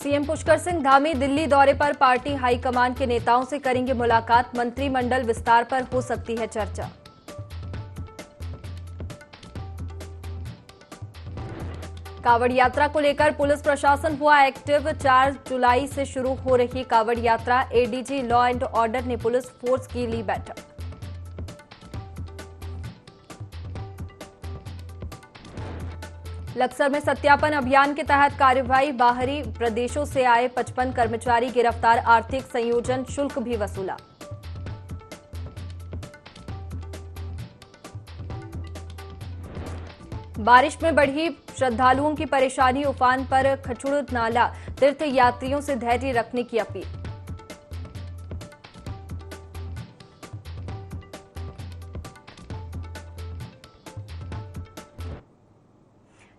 CM Pushkar Singh Dhami Delhi दौरे पर party high command के नेताओं से करेंगे मुलाकात। मंत्रिमंडल विस्तार पर हो सकती है चर्चा। कांवड़ यात्रा को लेकर पुलिस प्रशासन हुआ एक्टिव। 4 जुलाई से शुरू हो रही कांवड़ यात्रा। एडीजी लॉ एंड ऑर्डर ने पुलिस फोर्स की ली बैठक। लक्सर में सत्यापन अभियान के तहत कार्रवाई। बाहरी प्रदेशों से आए 55 कर्मचारी गिरफ्तार। आर्थिक संयोजन शुल्क भी वसूला। बारिश में बढ़ी श्रद्धालुओं की परेशानी। उफान पर खचुड़ नाला। तीर्थ यात्रियों से धैर्य रखने की अपील।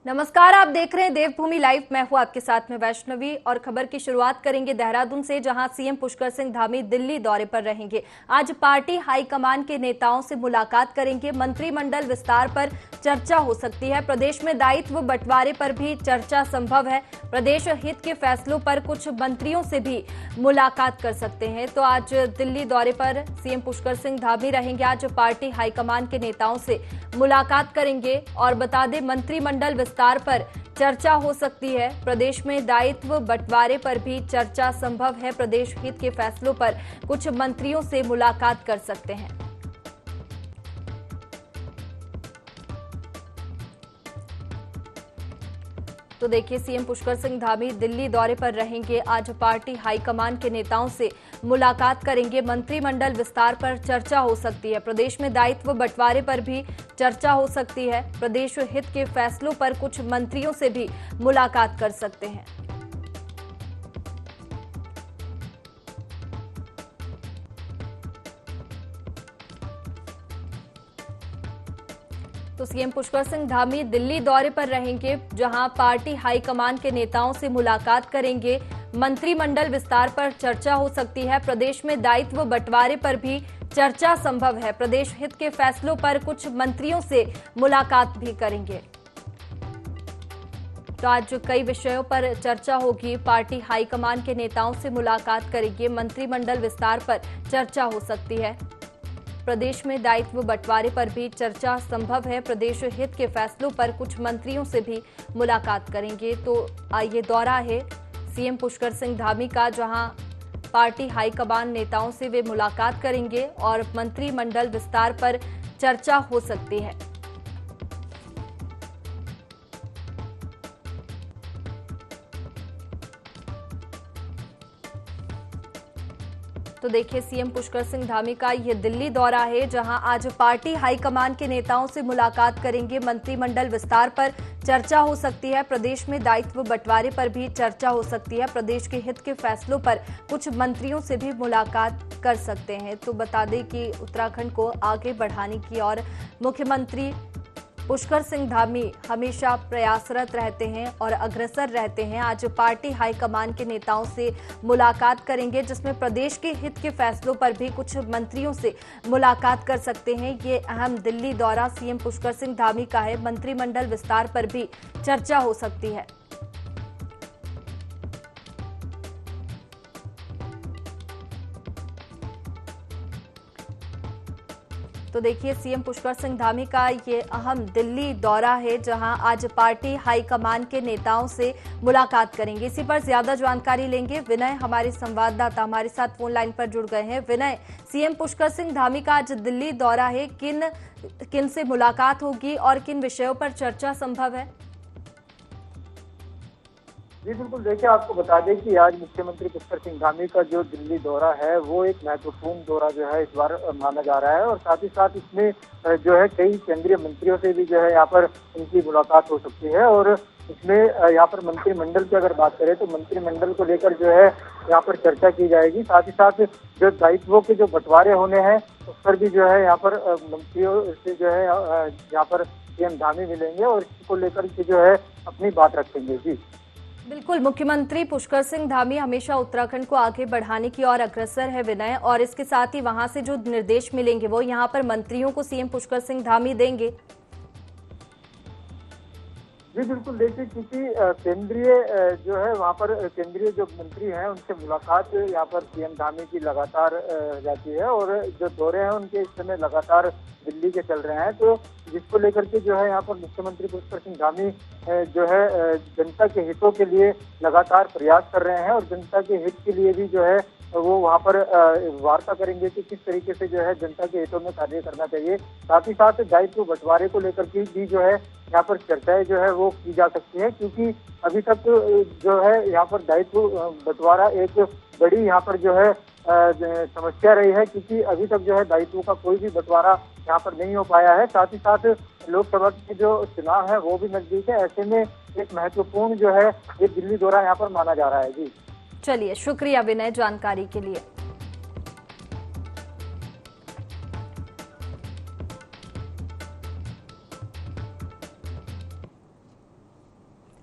नमस्कार, आप देख रहे हैं देवभूमि लाइव। मैं हूं आपके साथ में वैष्णवी और खबर की शुरुआत करेंगे देहरादून से, जहां सीएम पुष्कर सिंह धामी दिल्ली दौरे पर रहेंगे। आज पार्टी हाईकमान के नेताओं से मुलाकात करेंगे। मंत्रिमंडल विस्तार पर चर्चा हो सकती है। प्रदेश में दायित्व बंटवारे पर भी चर्चा संभव है। प्रदेश हित के फैसलों पर कुछ मंत्रियों से भी मुलाकात कर सकते हैं। तो आज दिल्ली दौरे पर सीएम पुष्कर सिंह धामी रहेंगे। आज पार्टी हाईकमान के नेताओं से मुलाकात करेंगे और बता दें, मंत्रिमंडल विस्तार पर चर्चा हो सकती है। प्रदेश में दायित्व बंटवारे पर भी चर्चा संभव है। प्रदेश हित के फैसलों पर कुछ मंत्रियों से मुलाकात कर सकते हैं। तो देखिए, सीएम पुष्कर सिंह धामी दिल्ली दौरे पर रहेंगे। आज पार्टी हाईकमान के नेताओं से मुलाकात करेंगे। मंत्रिमंडल विस्तार पर चर्चा हो सकती है। प्रदेश में दायित्व बंटवारे पर भी चर्चा हो सकती है। प्रदेश हित के फैसलों पर कुछ मंत्रियों से भी मुलाकात कर सकते हैं। तो सीएम पुष्कर सिंह धामी दिल्ली दौरे पर रहेंगे, जहां पार्टी हाईकमान के नेताओं से मुलाकात करेंगे। मंत्रिमंडल विस्तार पर चर्चा हो सकती है। प्रदेश में दायित्व बंटवारे पर भी चर्चा संभव है। प्रदेश हित के फैसलों पर कुछ मंत्रियों से मुलाकात भी करेंगे। तो आज कई विषयों पर चर्चा होगी। पार्टी हाईकमान के नेताओं से मुलाकात करेंगे। मंत्रिमंडल विस्तार पर चर्चा हो सकती है। प्रदेश में दायित्व बंटवारे पर भी चर्चा संभव है। प्रदेश हित के फैसलों पर कुछ मंत्रियों से भी मुलाकात करेंगे। तो ये दौरा है सीएम पुष्कर सिंह धामी का, जहां पार्टी हाईकमान नेताओं से वे मुलाकात करेंगे और मंत्रिमंडल विस्तार पर चर्चा हो सकती है। तो देखिए, सीएम पुष्कर सिंह धामी का ये दिल्ली दौरा है, जहां आज पार्टी हाईकमान के नेताओं से मुलाकात करेंगे। मंत्रिमंडल विस्तार पर चर्चा हो सकती है। प्रदेश में दायित्व बंटवारे पर भी चर्चा हो सकती है। प्रदेश के हित के फैसलों पर कुछ मंत्रियों से भी मुलाकात कर सकते हैं। तो बता दें कि उत्तराखंड को आगे बढ़ाने की और मुख्यमंत्री पुष्कर सिंह धामी हमेशा प्रयासरत रहते हैं और अग्रसर रहते हैं। आज पार्टी हाईकमान के नेताओं से मुलाकात करेंगे, जिसमें प्रदेश के हित के फैसलों पर भी कुछ मंत्रियों से मुलाकात कर सकते हैं। ये अहम दिल्ली दौरा सीएम पुष्कर सिंह धामी का है। मंत्रिमंडल विस्तार पर भी चर्चा हो सकती है। तो देखिए, सीएम पुष्कर सिंह धामी का ये अहम दिल्ली दौरा है, जहां आज पार्टी हाईकमान के नेताओं से मुलाकात करेंगे। इसी पर ज्यादा जानकारी लेंगे। विनय हमारे संवाददाता हमारे साथ फोन लाइन पर जुड़ गए हैं। विनय, सीएम पुष्कर सिंह धामी का आज दिल्ली दौरा है, किन से मुलाकात होगी और किन विषयों पर चर्चा संभव है? जी बिल्कुल, देखिए आपको बता दें कि आज मुख्यमंत्री पुष्कर सिंह धामी का जो दिल्ली दौरा है वो एक महत्वपूर्ण दौरा जो है इस बार माना जा रहा है। और साथ ही साथ इसमें जो है कई केंद्रीय मंत्रियों से भी जो है यहाँ पर उनकी मुलाकात हो सकती है। और इसमें यहाँ पर मंत्रिमंडल की अगर बात करें तो मंत्रिमंडल को लेकर जो है यहाँ पर चर्चा की जाएगी। साथ ही साथ जो दायित्वों के जो बंटवारे होने हैं उस पर भी जो है यहाँ पर मंत्रियों से जो है यहाँ पर सीएम धामी मिलेंगे और इसको लेकर के जो है अपनी बात रखेंगे। जी बिल्कुल, मुख्यमंत्री पुष्कर सिंह धामी हमेशा उत्तराखंड को आगे बढ़ाने की ओर अग्रसर है विनय, और इसके साथ ही वहां से जो निर्देश मिलेंगे वो यहां पर मंत्रियों को सीएम पुष्कर सिंह धामी देंगे। जी बिल्कुल, देखिए क्योंकि केंद्रीय जो है वहाँ पर केंद्रीय जो मंत्री हैं उनसे मुलाकात यहाँ पर सीएम धामी की लगातार जाती है, और जो दौरे हैं उनके इस समय लगातार दिल्ली के चल रहे हैं, तो जिसको लेकर के जो है यहाँ पर मुख्यमंत्री पुष्कर सिंह धामी जो है जनता के हितों के लिए लगातार प्रयास कर रहे हैं, और जनता के हित के लिए भी जो है वो वहाँ पर वार्ता करेंगे कि किस तरीके से जो है जनता के हितों में कार्य करना चाहिए। साथ ही साथ दायित्व बंटवारे को लेकर के भी जो है यहाँ पर चर्चाएं जो है वो की जा सकती है, क्योंकि अभी तक जो है यहाँ पर दायित्व बंटवारा एक बड़ी यहाँ पर जो है समस्या रही है, क्योंकि अभी तक जो है दायित्व का कोई भी बंटवारा यहाँ पर नहीं हो पाया है। साथ ही साथ लोकसभा के जो चुनाव है वो भी नजदीक है, ऐसे में एक महत्वपूर्ण जो है ये दिल्ली दौरा यहाँ पर माना जा रहा है। जी चलिए, शुक्रिया विनय जानकारी के लिए।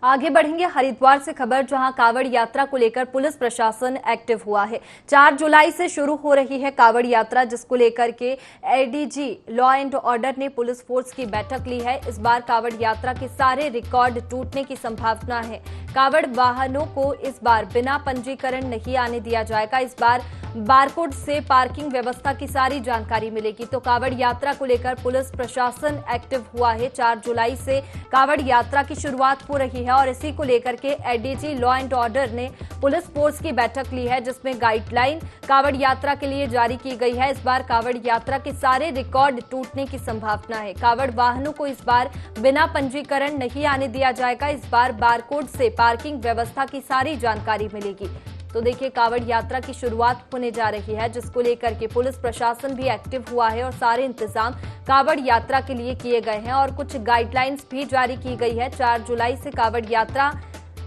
आगे बढ़ेंगे हरिद्वार से खबर, जहां कांवड़ यात्रा को लेकर पुलिस प्रशासन एक्टिव हुआ है। 4 जुलाई से शुरू हो रही है कांवड़ यात्रा, जिसको लेकर के एडीजी लॉ एंड ऑर्डर ने पुलिस फोर्स की बैठक ली है। इस बार कांवड़ यात्रा के सारे रिकॉर्ड टूटने की संभावना है। कांवड़ वाहनों को इस बार बिना पंजीकरण नहीं आने दिया जाएगा। इस बार बारकोड से पार्किंग व्यवस्था की सारी जानकारी मिलेगी। तो कांवड़ यात्रा को लेकर पुलिस प्रशासन एक्टिव हुआ है। 4 जुलाई से कांवड़ यात्रा की शुरुआत हो रही है, और इसी को लेकर के एडीजी लॉ एंड ऑर्डर ने पुलिस फोर्स की बैठक ली है, जिसमें गाइडलाइन कांवड़ यात्रा के लिए जारी की गई है। इस बार कांवड़ यात्रा के सारे रिकॉर्ड टूटने की संभावना है। कांवड़ वाहनों को इस बार बिना पंजीकरण नहीं आने दिया जाएगा। इस बार बारकोड से पार्किंग व्यवस्था की सारी जानकारी मिलेगी। तो देखिए, कांवड़ यात्रा की शुरुआत होने जा रही है, जिसको लेकर के पुलिस प्रशासन भी एक्टिव हुआ है, और सारे इंतजाम कांवड़ यात्रा के लिए किए गए हैं, और कुछ गाइडलाइंस भी जारी की गई है। 4 जुलाई से कांवड़ यात्रा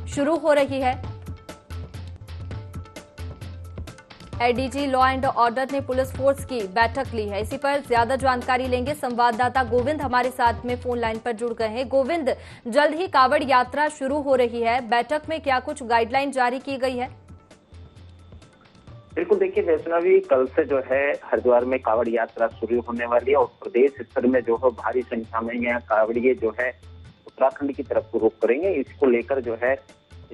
शुरू हो रही है। एडीजी लॉ एंड ऑर्डर ने पुलिस फोर्स की बैठक ली है। इसी पर ज्यादा जानकारी लेंगे, संवाददाता गोविंद हमारे साथ में फोन लाइन पर जुड़ गए हैं। गोविंद, जल्द ही कांवड़ यात्रा शुरू हो रही है, बैठक में क्या कुछ गाइडलाइन जारी की गई है? बिल्कुल, देखिए वैष्णवी, कल से जो है हरिद्वार में कांवड़ यात्रा शुरू होने वाली है, और प्रदेश स्तर में जो है भारी संख्या में यहाँ कांवड़िये जो है उत्तराखंड की तरफ को रुख करेंगे। इसको लेकर जो है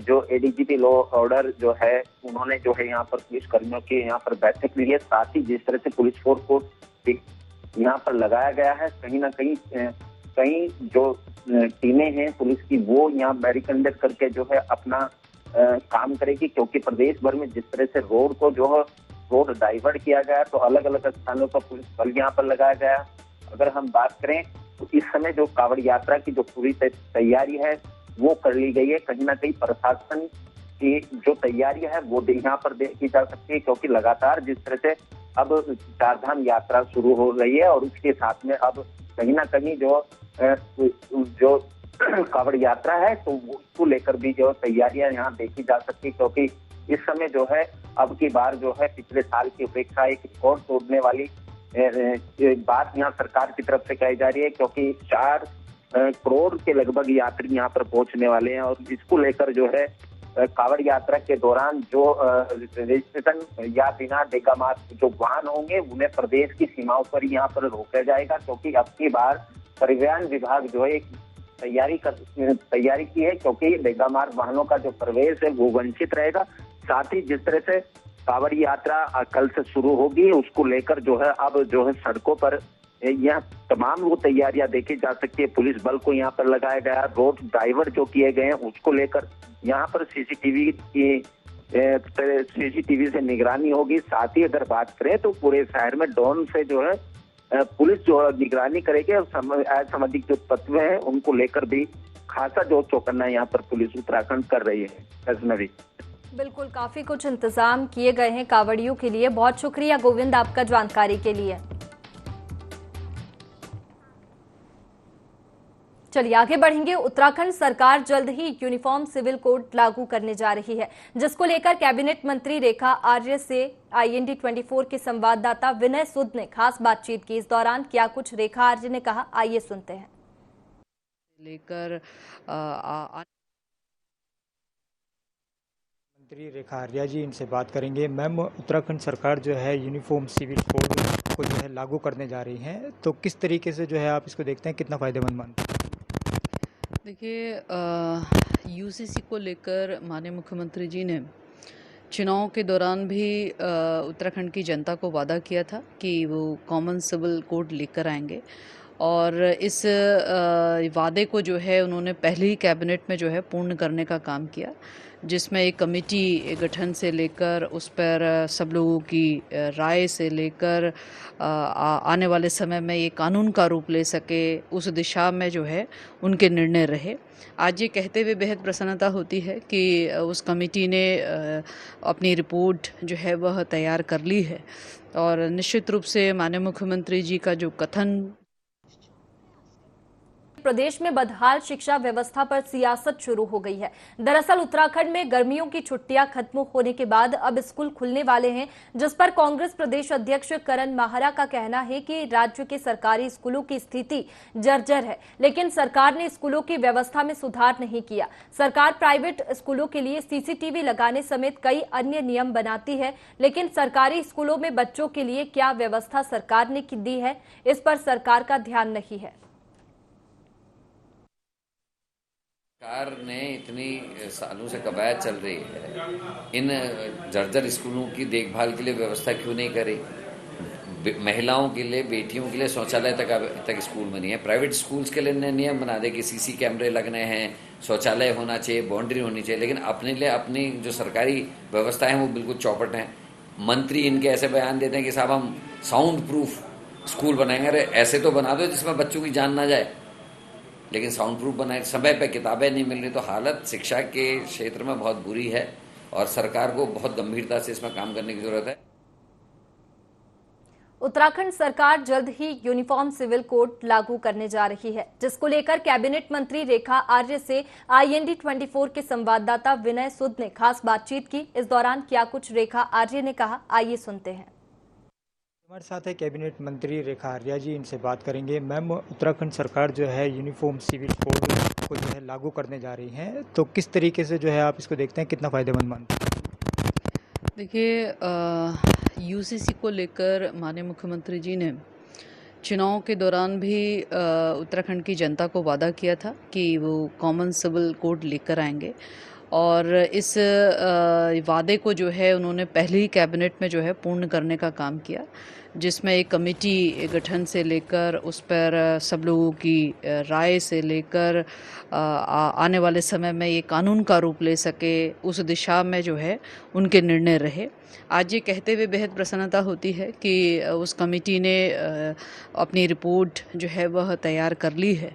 जो एडीजीपी लॉ ऑर्डर जो है उन्होंने जो है यहाँ पर पुलिस कर्मियों की यहाँ पर बैठक ली है। साथ ही जिस तरह से पुलिस फोर्स को यहाँ पर लगाया गया है, कहीं ना कहीं जो टीमें हैं पुलिस की वो यहाँ बैरिकेड करके जो है अपना काम करेगी, क्योंकि प्रदेश भर में जिस तरह से रोड डाइवर्ट किया गया, तो अलग अलग स्थानों पर पुलिस बल यहाँ पर लगाया गया। अगर हम बात करें तो इस समय जो कांवड़ यात्रा की जो पूरी तैयारी है वो कर ली गई है। कहीं ना कहीं प्रशासन की जो तैयारी है वो यहाँ पर देखी जा सकती है, क्योंकि लगातार जिस तरह से अब 4 धाम यात्रा शुरू हो रही है, और उसके साथ में अब कहीं ना कहीं जो कांवड़ यात्रा है तो उसको लेकर भी जो तैयारियां यहाँ देखी जा सकती है, क्योंकि इस समय जो है अब की बार जो है पिछले साल की अपेक्षा एक रिकॉर्ड तोड़ने वाली बात यहाँ सरकार की तरफ से कही जा रही है, क्योंकि 4 करोड़ के लगभग यात्री यहाँ पर पहुंचने वाले हैं, और इसको लेकर जो है कांवड़ यात्रा के दौरान जो रजिस्ट्रेशन या बिना डेगा मार्क जो वाहन होंगे उन्हें प्रदेश की सीमाओं पर यहाँ पर रोका जाएगा, क्योंकि अब की बार परिवहन विभाग जो है तैयारी की है, क्योंकि डेगा मार्ग वाहनों का जो प्रवेश है वो वंचित रहेगा। साथ ही जिस तरह से कांवड़ यात्रा कल से शुरू होगी, उसको लेकर जो है अब जो है सड़कों पर यह तमाम वो तैयारियां देखी जा सकती है। पुलिस बल को यहाँ पर लगाया गया, रोड डाइवर्ट जो किए गए हैं उसको लेकर यहाँ पर सीसीटीवी से निगरानी होगी। साथ ही अगर बात करें तो पूरे शहर में ड्रोन से जो है पुलिस जो निगरानी करेगी, और असामाजिक जो तत्व हैं उनको लेकर भी खासा जो चौकन्ना यहाँ पर पुलिस उत्तराखंड कर रही है। वैष्णवी, बिल्कुल, काफी कुछ इंतजाम किए गए हैं कांवड़ियों के लिए। बहुत शुक्रिया गोविंद आपका जानकारी के लिए। चलिए आगे बढ़ेंगे। उत्तराखंड सरकार जल्द ही यूनिफॉर्म सिविल कोड लागू करने जा रही है, जिसको लेकर कैबिनेट मंत्री रेखा आर्य से IND 24 के संवाददाता विनय सुद ने खास बातचीत की। इस दौरान क्या कुछ रेखा आर्य ने कहा, आइए सुनते हैं। लेकर मंत्री रेखा आर्या जी, इनसे बात करेंगे। मैम, उत्तराखंड सरकार जो है यूनिफॉर्म सिविल कोड को जो है लागू करने जा रही है, तो किस तरीके से जो है आप इसको देखते हैं, कितना फायदेमंद मानते हैं? देखिए, यूसीसी को लेकर माननीय मुख्यमंत्री जी ने चुनाव के दौरान भी उत्तराखंड की जनता को वादा किया था कि वो कॉमन सिविल कोड लेकर आएंगे, और इस वादे को जो है उन्होंने पहले ही कैबिनेट में जो है पूर्ण करने का काम किया, जिसमें एक कमेटी गठन से लेकर उस पर सब लोगों की राय से लेकर आने वाले समय में ये कानून का रूप ले सके, उस दिशा में जो है उनके निर्णय रहे। आज ये कहते हुए बेहद प्रसन्नता होती है कि उस कमेटी ने अपनी रिपोर्ट जो है वह तैयार कर ली है, और निश्चित रूप से माननीय मुख्यमंत्री जी का जो कथन प्रदेश में बदहाल शिक्षा व्यवस्था पर सियासत शुरू हो गई है। दरअसल उत्तराखंड में गर्मियों की छुट्टियां खत्म होने के बाद अब स्कूल खुलने वाले हैं, जिस पर कांग्रेस प्रदेश अध्यक्ष करण माहरा का कहना है कि राज्य के सरकारी स्कूलों की स्थिति जर्जर है, लेकिन सरकार ने स्कूलों की व्यवस्था में सुधार नहीं किया। सरकार प्राइवेट स्कूलों के लिए सीसीटीवी लगाने समेत कई अन्य नियम बनाती है, लेकिन सरकारी स्कूलों में बच्चों के लिए क्या व्यवस्था सरकार ने दी है, इस पर सरकार का ध्यान नहीं है। सरकार ने इतनी सालों से कवायद चल रही है, इन जर्जर स्कूलों की देखभाल के लिए व्यवस्था क्यों नहीं करी? महिलाओं के लिए, बेटियों के लिए शौचालय तक स्कूल में नहीं है। प्राइवेट स्कूल्स के लिए नियम बना दे कि सीसी कैमरे लगने हैं, शौचालय होना चाहिए, बाउंड्री होनी चाहिए, लेकिन अपने लिए अपनी जो सरकारी व्यवस्था है वो बिल्कुल चौपट है। मंत्री इनके ऐसे बयान देते हैं कि साहब हम साउंड प्रूफ स्कूल बनाएंगे। अरे ऐसे तो बना दो जिसमें बच्चों की जान ना जाए, लेकिन साउंड प्रूफ बनाए, समय पे किताबें नहीं मिल रही। तो हालत शिक्षा के क्षेत्र में बहुत बुरी है और सरकार को बहुत गंभीरता से इसमें काम करने की जरूरत है। उत्तराखंड सरकार जल्द ही यूनिफॉर्म सिविल कोड लागू करने जा रही है, जिसको लेकर कैबिनेट मंत्री रेखा आर्य से IND 24 के संवाददाता विनय सुद ने खास बातचीत की। इस दौरान क्या कुछ रेखा आर्य ने कहा, आइए सुनते हैं। हमारे साथ है कैबिनेट मंत्री रेखा आर्या जी, इनसे बात करेंगे। मैम, उत्तराखंड सरकार जो है यूनिफॉर्म सिविल कोड को जो है लागू करने जा रही है, तो किस तरीके से जो है आप इसको देखते हैं, कितना फ़ायदेमंद मानते हैं? देखिए, यूसीसी को लेकर माननीय मुख्यमंत्री जी ने चुनाव के दौरान भी उत्तराखंड की जनता को वादा किया था कि वो कॉमन सिविल कोड लेकर आएंगे, और इस वादे को जो है उन्होंने पहले ही कैबिनेट में जो है पूर्ण करने का काम किया, जिसमें एक कमेटी गठन से लेकर उस पर सब लोगों की राय से लेकर आने वाले समय में ये कानून का रूप ले सके, उस दिशा में जो है उनके निर्णय रहे। आज ये कहते हुए बेहद प्रसन्नता होती है कि उस कमेटी ने अपनी रिपोर्ट जो है वह तैयार कर ली है,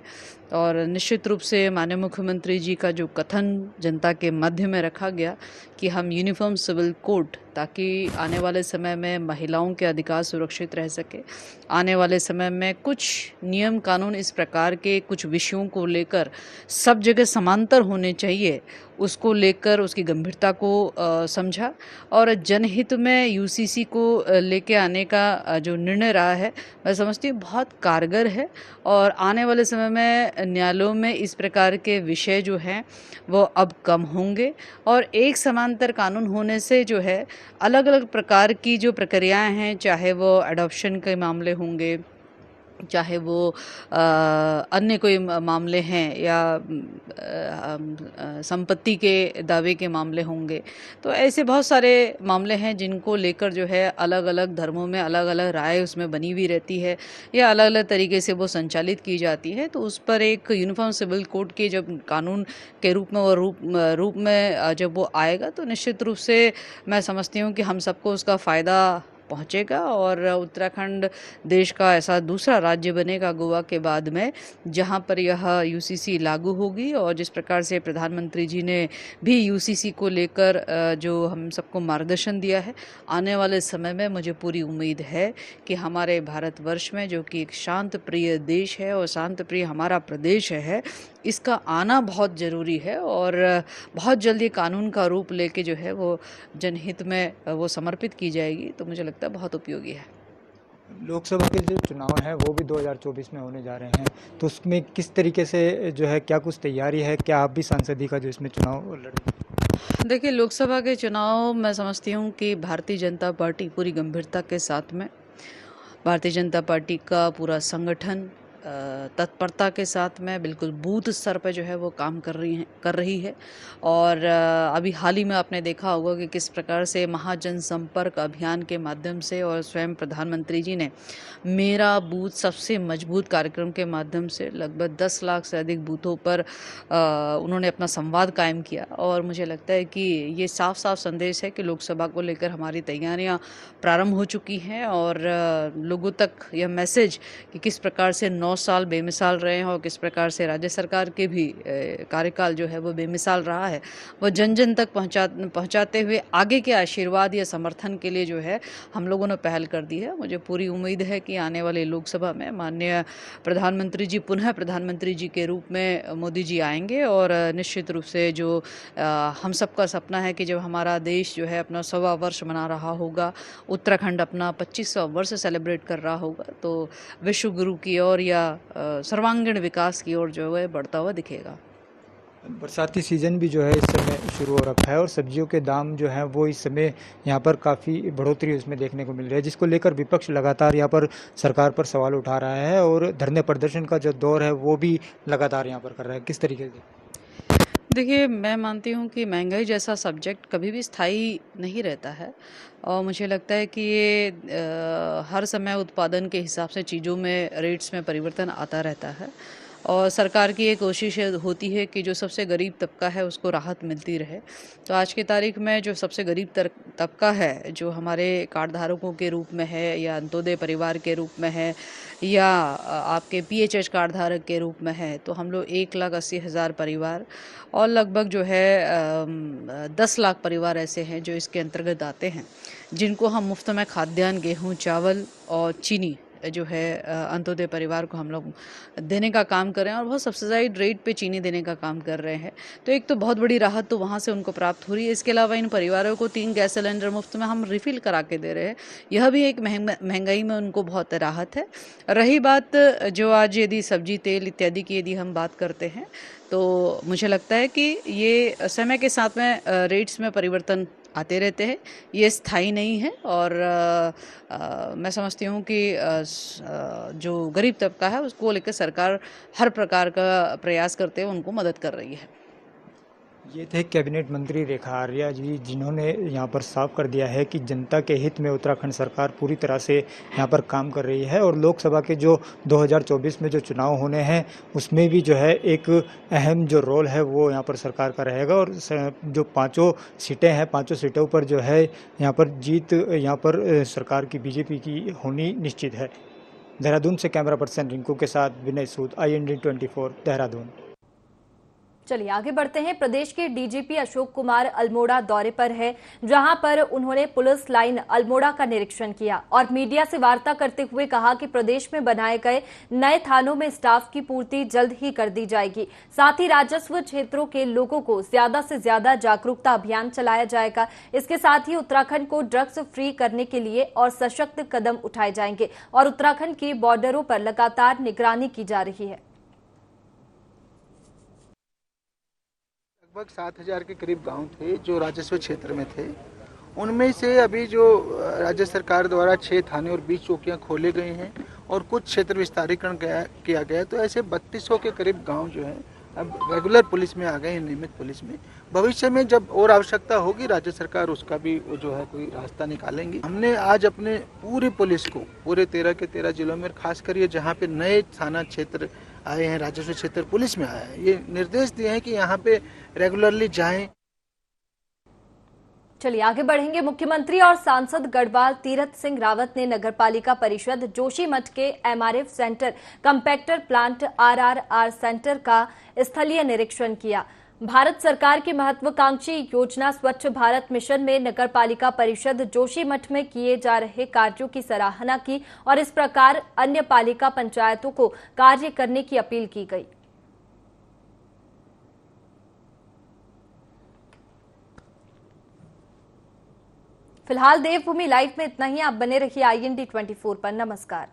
और निश्चित रूप से माननीय मुख्यमंत्री जी का जो कथन जनता के मध्य में रखा गया कि हम यूनिफॉर्म सिविल कोड, ताकि आने वाले समय में महिलाओं के अधिकार सुरक्षित रह सके, आने वाले समय में कुछ नियम कानून इस प्रकार के कुछ विषयों को लेकर सब जगह समांतर होने चाहिए, उसको लेकर उसकी गंभीरता को समझा, और जनहित में यूसीसी को लेके आने का जो निर्णय रहा है, मैं समझती हूँ बहुत कारगर है, और आने वाले समय में न्यायालयों में इस प्रकार के विषय जो हैं वो अब कम होंगे, और एक समांतर कानून होने से जो है अलग अलग प्रकार की जो प्रक्रियाएं हैं, चाहे वो अडॉप्शन के मामले होंगे, चाहे वो अन्य कोई मामले हैं, या संपत्ति के दावे के मामले होंगे, तो ऐसे बहुत सारे मामले हैं जिनको लेकर जो है अलग अलग धर्मों में अलग अलग राय उसमें बनी हुई रहती है, या अलग अलग तरीके से वो संचालित की जाती है। तो उस पर एक यूनिफॉर्म सिविल कोड के जब कानून के रूप में वो रूप में जब वो आएगा, तो निश्चित रूप से मैं समझती हूँ कि हम सबको उसका फ़ायदा पहुंचेगा, और उत्तराखंड देश का ऐसा दूसरा राज्य बनेगा गोवा के बाद में, जहां पर यह यूसीसी लागू होगी। और जिस प्रकार से प्रधानमंत्री जी ने भी यूसीसी को लेकर जो हम सबको मार्गदर्शन दिया है, आने वाले समय में मुझे पूरी उम्मीद है कि हमारे भारतवर्ष में, जो कि एक शांत प्रिय देश है और शांत प्रिय हमारा प्रदेश है, इसका आना बहुत ज़रूरी है, और बहुत जल्दी कानून का रूप लेके जो है वो जनहित में वो समर्पित की जाएगी, तो मुझे लगता है बहुत उपयोगी है। लोकसभा के जो चुनाव हैं वो भी 2024 में होने जा रहे हैं, तो उसमें किस तरीके से जो है, क्या कुछ तैयारी है? क्या आप भी सांसदी का जो इसमें चुनाव लड़ेंगे? देखिए, लोकसभा के चुनाव मैं समझती हूँ कि भारतीय जनता पार्टी पूरी गंभीरता के साथ में, भारतीय जनता पार्टी का पूरा संगठन तत्परता के साथ में बिल्कुल बूथ स्तर पर जो है वो काम कर रही है। और अभी हाल ही में आपने देखा होगा कि किस प्रकार से महाजन संपर्क अभियान के माध्यम से और स्वयं प्रधानमंत्री जी ने मेरा बूथ सबसे मजबूत कार्यक्रम के माध्यम से लगभग 10 लाख से अधिक बूथों पर उन्होंने अपना संवाद कायम किया। और मुझे लगता है कि ये साफ साफ संदेश है कि लोकसभा को लेकर हमारी तैयारियां प्रारंभ हो चुकी हैं और लोगों तक यह मैसेज कि किस प्रकार से 9 साल बेमिसाल रहे हैं और किस प्रकार से राज्य सरकार के भी कार्यकाल जो है वो बेमिसाल रहा है, वो जन जन तक पहुंचाते हुए आगे के आशीर्वाद या समर्थन के लिए जो है हम लोगों ने पहल कर दी है। मुझे पूरी उम्मीद है कि आने वाले लोकसभा में माननीय प्रधानमंत्री जी पुनः प्रधानमंत्री जी के रूप में मोदी जी आएंगे और निश्चित रूप से जो हम सबका सपना है कि जब हमारा देश जो है अपना 100वां वर्ष मना रहा होगा, उत्तराखंड अपना 25वां वर्ष सेलिब्रेट कर रहा होगा, तो विश्व गुरु की ओर या सर्वांगीण विकास की ओर जो है बढ़ता हुआ दिखेगा। बरसाती सीज़न भी जो है इस समय शुरू हो रखा है और सब्जियों के दाम जो हैं वो इस समय यहाँ पर काफ़ी बढ़ोतरी उसमें देखने को मिल रही है, जिसको लेकर विपक्ष लगातार यहाँ पर सरकार पर सवाल उठा रहा है और धरने प्रदर्शन का जो दौर है वो भी लगातार यहाँ पर कर रहा है। किस तरीके से? देखिए, मैं मानती हूँ कि महंगाई जैसा सब्जेक्ट कभी भी स्थायी नहीं रहता है और मुझे लगता है कि ये हर समय उत्पादन के हिसाब से चीज़ों में रेट्स में परिवर्तन आता रहता है और सरकार की ये कोशिश होती है कि जो सबसे गरीब तबका है उसको राहत मिलती रहे। तो आज की तारीख में जो सबसे गरीब तबका है, जो हमारे कार्डधारकों के रूप में है या अंत्योदय परिवार के रूप में है या आपके PHH कार्डधारक के रूप में है, तो हम लोग 1,80,000 परिवार और लगभग जो है 10 लाख परिवार ऐसे हैं जो इसके अंतर्गत आते हैं, जिनको हम मुफ्त में खाद्यान्न, गेहूँ, चावल और चीनी जो है अंत्योदय परिवार को हम लोग देने का काम कर रहे हैं और बहुत सब्सिडाइज्ड रेट पे चीनी देने का काम कर रहे हैं। तो एक तो बहुत बड़ी राहत तो वहाँ से उनको प्राप्त हो रही है। इसके अलावा इन परिवारों को 3 गैस सिलेंडर मुफ्त में हम रिफ़िल करा के दे रहे हैं। यह भी एक महंगाई में उनको बहुत राहत है। रही बात जो आज यदि सब्जी, तेल इत्यादि की यदि हम बात करते हैं, तो मुझे लगता है कि ये समय के साथ में रेट्स में परिवर्तन आते रहते हैं, ये स्थायी नहीं है और मैं समझती हूँ कि जो गरीब तबका है उसको लेकर सरकार हर प्रकार का प्रयास करते हुए उनको मदद कर रही है। ये थे कैबिनेट मंत्री रेखा आर्या जी, जिन्होंने यहाँ पर साफ कर दिया है कि जनता के हित में उत्तराखंड सरकार पूरी तरह से यहाँ पर काम कर रही है और लोकसभा के जो 2024 में जो चुनाव होने हैं उसमें भी जो है एक अहम जो रोल है वो यहाँ पर सरकार का रहेगा और जो 5 सीटें हैं, 5 सीटों पर जो है यहाँ पर जीत यहाँ पर सरकार की बीजेपी की होनी निश्चित है। देहरादून से कैमरा पर्सन रिंकू के साथ विनय सूद, IND 24 देहरादून। चलिए आगे बढ़ते हैं। प्रदेश के DGP अशोक कुमार अल्मोड़ा दौरे पर है, जहां पर उन्होंने पुलिस लाइन अल्मोड़ा का निरीक्षण किया और मीडिया से वार्ता करते हुए कहा कि प्रदेश में बनाए गए नए थानों में स्टाफ की पूर्ति जल्द ही कर दी जाएगी। साथ ही राजस्व क्षेत्रों के लोगों को ज्यादा से ज्यादा जागरूकता अभियान चलाया जाएगा। इसके साथ ही उत्तराखंड को ड्रग्स फ्री करने के लिए और सशक्त कदम उठाए जाएंगे और उत्तराखंड के बॉर्डरों पर लगातार निगरानी की जा रही है। लगभग 7,000 के करीब गांव थे जो राजस्व क्षेत्र में थे। उनमें से अभी जो राज्य सरकार द्वारा 6 थाने और 20 चौकियां खोले गए हैं और कुछ क्षेत्र विस्तारीकरण किया गया, तो ऐसे 3200 के करीब गांव जो है अब रेगुलर पुलिस में आ गए हैं, नियमित पुलिस में। भविष्य में जब और आवश्यकता होगी राज्य सरकार उसका भी जो है कोई रास्ता निकालेंगी। हमने आज अपने पूरी पुलिस को पूरे 13 के 13 जिलों में, खासकर ये जहाँ पे नए थाना क्षेत्र आए हैं, राजस्व क्षेत्र पुलिस में आया है, ये निर्देश दिए हैं कि यहाँ पे रेगुलरली जाएं। चलिए आगे बढ़ेंगे। मुख्यमंत्री और सांसद गढ़वाल तीरथ सिंह रावत ने नगरपालिका परिषद जोशीमठ के MRF centre, compactor plant RRR centre का स्थलीय निरीक्षण किया। भारत सरकार की महत्वाकांक्षी योजना स्वच्छ भारत मिशन में नगरपालिका परिषद जोशीमठ में किए जा रहे कार्यों की सराहना की और इस प्रकार अन्य पालिका पंचायतों को कार्य करने की अपील की गई। फिलहाल देवभूमि लाइव में इतना ही। आप बने रहिए IND 24 पर। नमस्कार।